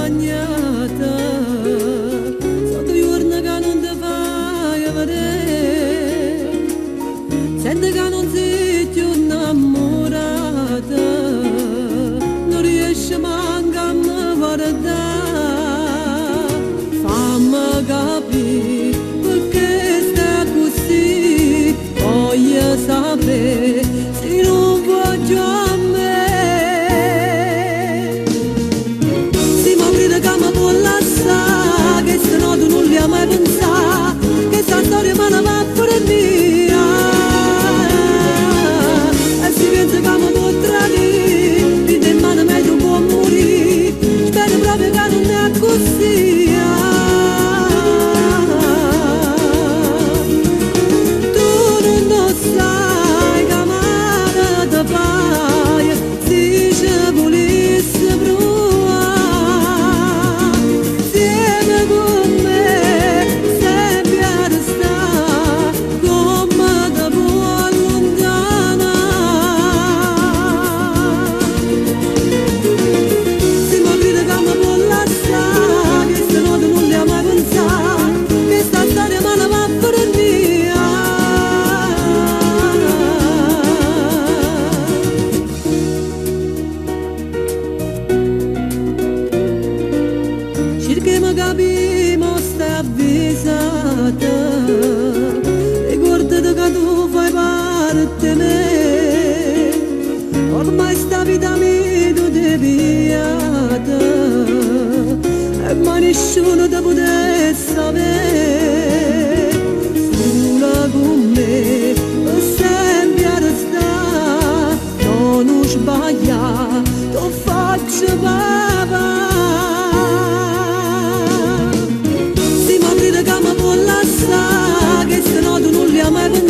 bagnata sotto giorno che non ti fai vedere, senti che non sei più innamorata, non riesci manca a me guardare, fammi capire perché stai così, voglio sapere se non voglio a me. Che se no tu non li hai mai pensato, che sta storia me ne va pure mia. E si pensa che mi può tradire, vita in mano meglio può morire, spero proprio che non è così. Tu non sai che male ti fai, se ci volessi provare. Cerchi mi capimo stai avvisata, ricordati che tu fai parte me, ormai sta vita mia tu deviata, e mai nessuno ti potesse sapere, sola con me, per sempre a restare, non sbagliare, ti faccio papà. Che se no tu non li hai mai pensato.